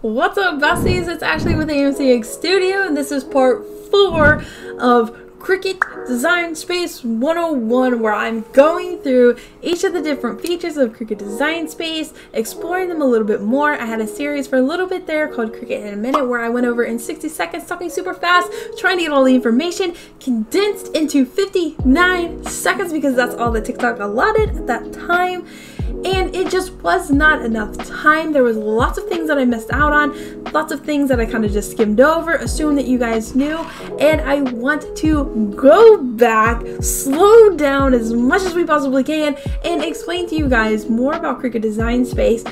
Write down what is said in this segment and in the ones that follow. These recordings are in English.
What's up, besties? It's Ashley with AMCX Studio, and this is part 4 of Cricut Design Space 101, where I'm going through each of the different features of Cricut Design Space, exploring them a little bit more. I had a series for a little bit there called Cricut in a Minute, where I went over in 60 seconds, talking super fast, trying to get all the information condensed into 59 seconds because that's all that TikTok allotted at that time. And it just was not enough time. There was lots of things that I missed out on, lots of things that I kind of just skimmed over, assumed that you guys knew, and I want to go back, slow down as much as we possibly can, and explain to you guys more about Cricut Design Space.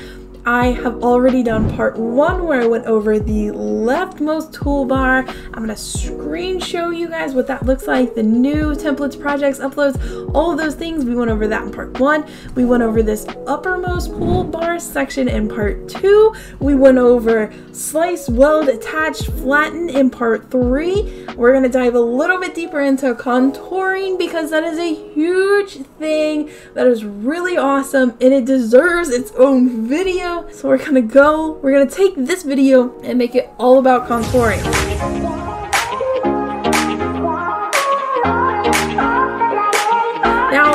I have already done part 1 where I went over the leftmost toolbar. I'm going to screen show you guys what that looks like, the new templates, projects, uploads, all of those things. We went over that in part 1. We went over this uppermost toolbar section in part 2. We went over slice, weld, attach, flatten in part 3. We're going to dive a little bit deeper into contouring because that is a huge thing that is really awesome and it deserves its own video. So we're gonna take this video and make it all about contouring. Now,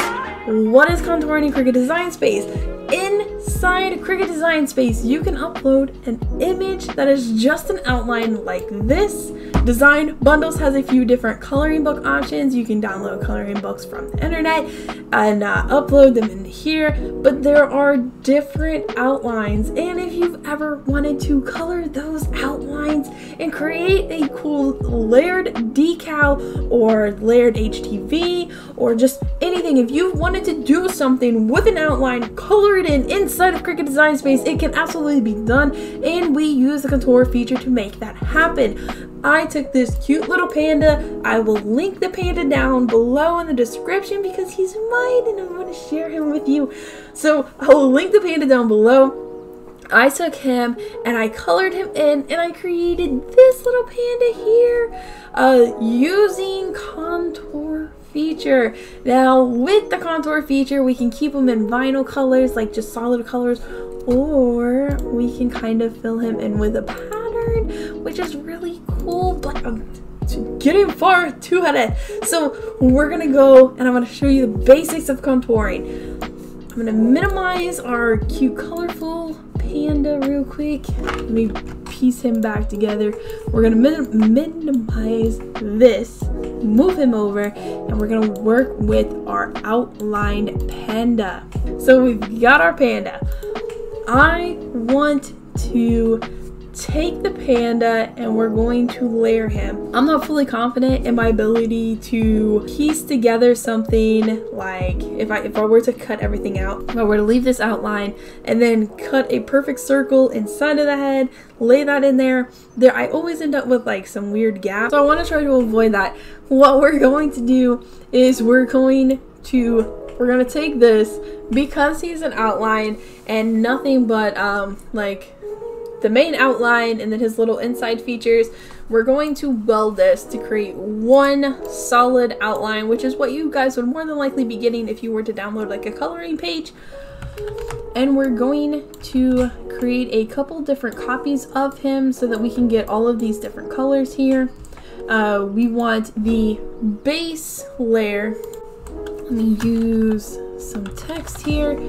what is contouring in Cricut Design Space? Inside Cricut Design Space, you can upload an image that is just an outline like this. DesignBundles has a few different coloring book options. You can download coloring books from the internet and upload them in here, but there are different outlines, and if you've ever wanted to color those outlines and create a cool layered decal or layered HTV or just anything, if you wanted to do something with an outline, color it inside of Cricut Design Space, it can absolutely be done, and we use the contour feature to make that happen. I took this cute little panda. I will link the panda down below in the description because he's mine and I want to share him with you. So I will link the panda down below. I took him and I colored him in and I created this little panda here using contour feature. Now with the contour feature, we can keep him in vinyl colors, like just solid colors, or we can kind of fill him in with a pattern, which is really cool, but I'm getting far too ahead. So we're gonna go and I'm gonna show you the basics of contouring. I'm gonna minimize our cute colorful panda real quick. Let me piece him back together. We're gonna minimize this, move him over, and we're gonna work with our outlined panda. So we've got our panda. I want to take the panda and we're going to layer him. I'm not fully confident in my ability to piece together something like if I were to cut everything out, if I were to leave this outline and then cut a perfect circle inside of the head, lay that in there, I always end up with like some weird gaps. So I want to try to avoid that. What we're going to do is we're gonna take this, because he's an outline and nothing but like the main outline and then his little inside features, we're going to weld this to create one solid outline, which is what you guys would more than likely be getting if you were to download like a coloring page. And we're going to create a couple different copies of him so that we can get all of these different colors here. We want the base layer. Let me use some text here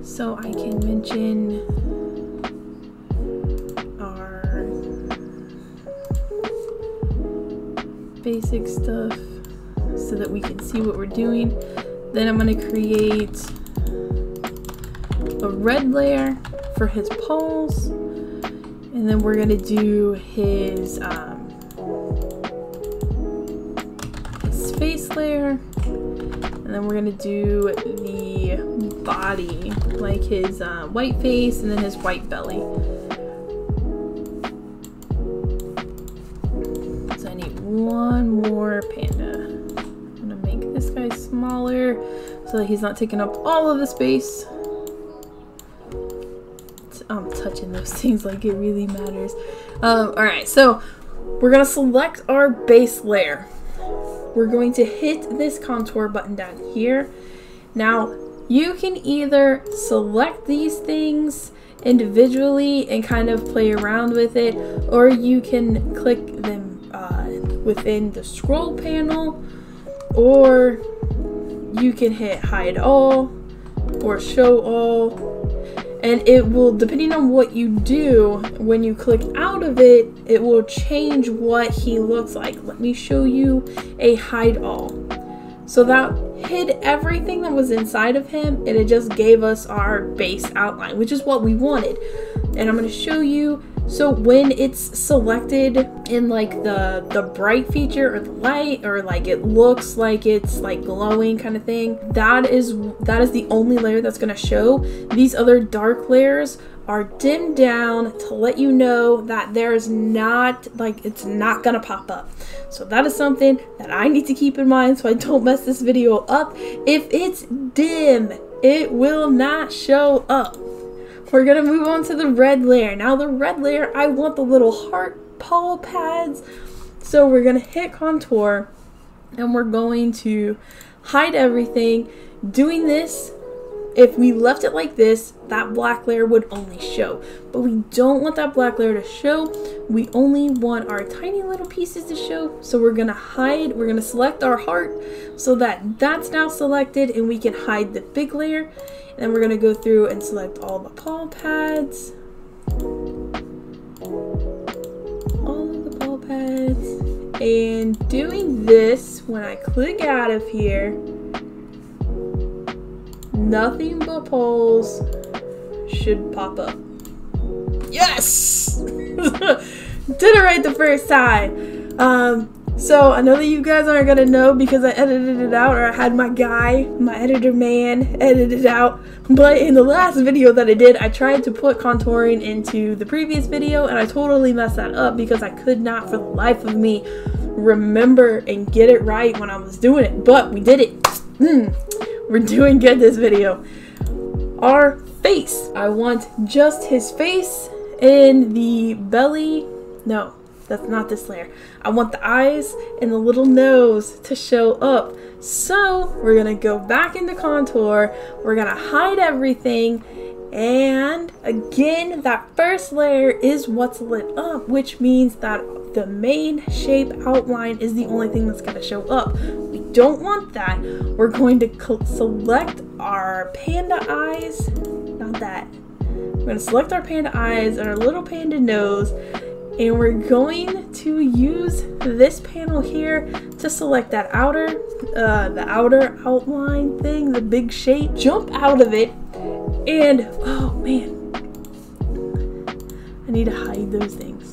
so I can mention basic stuff so that we can see what we're doing. Then I'm going to create a red layer for his paws, and then we're going to do his face layer, and then we're going to do the body, like his white face and then his white belly. One more panda. I'm gonna make this guy smaller so that he's not taking up all of the space. I'm touching those things like it really matters. Alright, so we're gonna select our base layer. We're going to hit this contour button down here. Now you can either select these things individually and kind of play around with it, or you can click them within the scroll panel, or you can hit hide all or show all, and it will, depending on what you do, when you click out of it, it will change what he looks like. Let me show you a hide all. So that hid everything that was inside of him, and it just gave us our base outline, which is what we wanted. And I'm going to show you. So when it's selected in like the bright feature or the light, or like it looks like it's like glowing kind of thing, that is the only layer that's going to show. These other dark layers are dimmed down to let you know that there's not, like, it's not gonna pop up. So that is something that I need to keep in mind so I don't mess this video up. If it's dim, it will not show up. We're gonna move on to the red layer. Now the red layer, I want the little heart paw pads. So we're gonna hit contour and we're going to hide everything. Doing this, if we left it like this, that black layer would only show. But we don't want that black layer to show. We only want our tiny little pieces to show. So we're gonna hide, we're gonna select our heart so that that's now selected and we can hide the big layer. And then we're gonna go through and select all the paw pads. All of the paw pads. And doing this, when I click out of here, nothing but poles should pop up. Yes! Did it right the first time. So I know that you guys aren't gonna know because I edited it out, or I had my guy, my editor man, edit it out. But in the last video that I did, I tried to put contouring into the previous video and I totally messed that up because I could not for the life of me remember and get it right when I was doing it. But we did it. We're doing good this video. Our face. I want just his face and the belly. No, that's not this layer. I want the eyes and the little nose to show up. So we're gonna go back into contour. We're gonna hide everything. And again, that first layer is what's lit up, which means that the main shape outline is the only thing that's going to show up. We don't want that. We're going to select our panda eyes, not that. We're going to select our panda eyes and our little panda nose, and we're going to use this panel here to select that the outer outline thing, the big shape. Jump out of it, and oh man, I need to hide those things.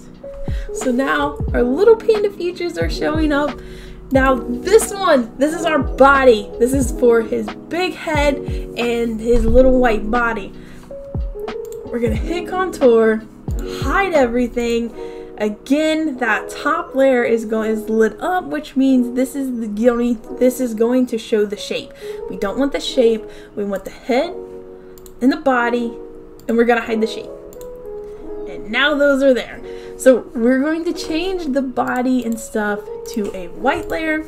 So now our little panda features are showing up. Now this is our body. This is for his big head and his little white body. We're gonna hit contour, hide everything. Again, that top layer is lit up, which means this is going to show the shape. We don't want the shape. We want the head and the body, and we're gonna hide the shape. And now those are there. So we're going to change the body and stuff to a white layer,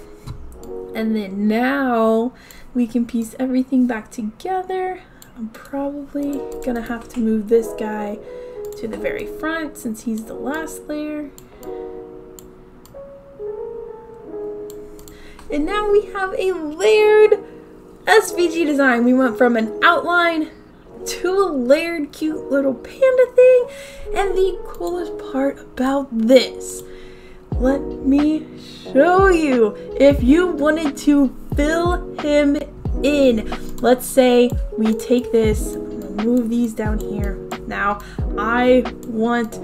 and then now we can piece everything back together. I'm probably gonna have to move this guy to the very front since he's the last layer. And now we have a layered SVG design. We went from an outline to a layered cute little panda thing. And the coolest part about this, let me show you. If you wanted to fill him in, let's say we take this, I'm gonna move these down here. Now I want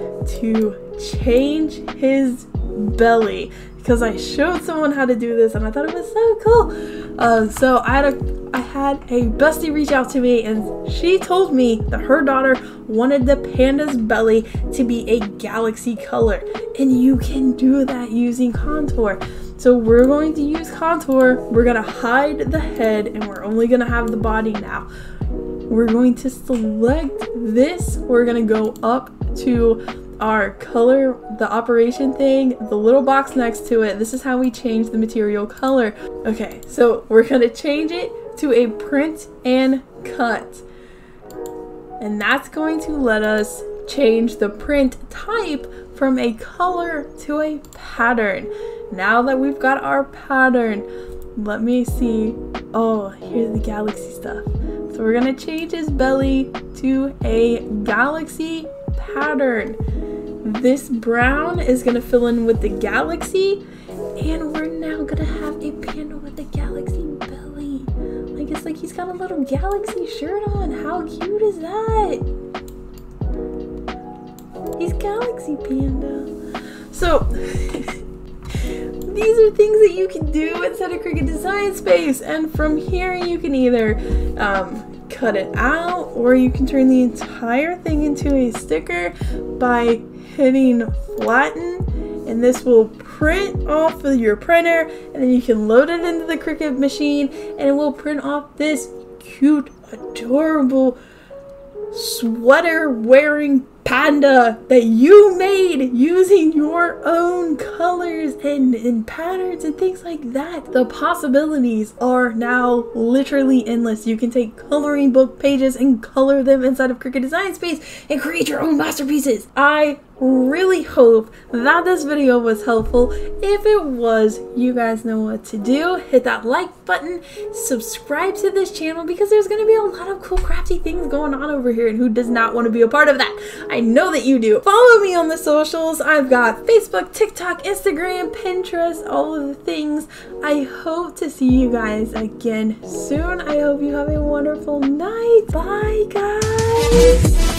to change his belly because I showed someone how to do this and I thought it was so cool. So I had a bestie reach out to me, and she told me that her daughter wanted the panda's belly to be a galaxy color, and you can do that using contour. So we're going to use contour. We're gonna hide the head and we're only gonna have the body now. We're going to select this. We're gonna go up to our color, the operation thing, the little box next to it. This is how we change the material color. Okay, so we're gonna change it to a print and cut. and that's going to let us change the print type from a color to a pattern. Now that we've got our pattern, let me see. Oh, here's the galaxy stuff. So we're gonna change his belly to a galaxy pattern. This brown is gonna fill in with the galaxy, and we're now gonna have a panda with a galaxy belly. Like, it's like he's got a little galaxy shirt on. How cute is that? He's Galaxy Panda. So these are things that you can do inside of Cricut Design Space, and from here you can either cut it out, or you can turn the entire thing into a sticker by hitting flatten, and this will print off of your printer, and then you can load it into the Cricut machine and it will print off this cute, adorable sweater wearing panda that you made using your own colors and patterns and things like that. The possibilities are now literally endless. You can take coloring book pages and color them inside of Cricut Design Space and create your own masterpieces. I really hope that this video was helpful. If it was, you guys know what to do. Hit that like button, subscribe to this channel, because there's going to be a lot of cool crafty things going on over here, and who does not want to be a part of that? I know that you do. Follow me on the socials. I've got Facebook, TikTok, Instagram, Pinterest, all of the things. I hope to see you guys again soon. I hope you have a wonderful night. Bye, guys.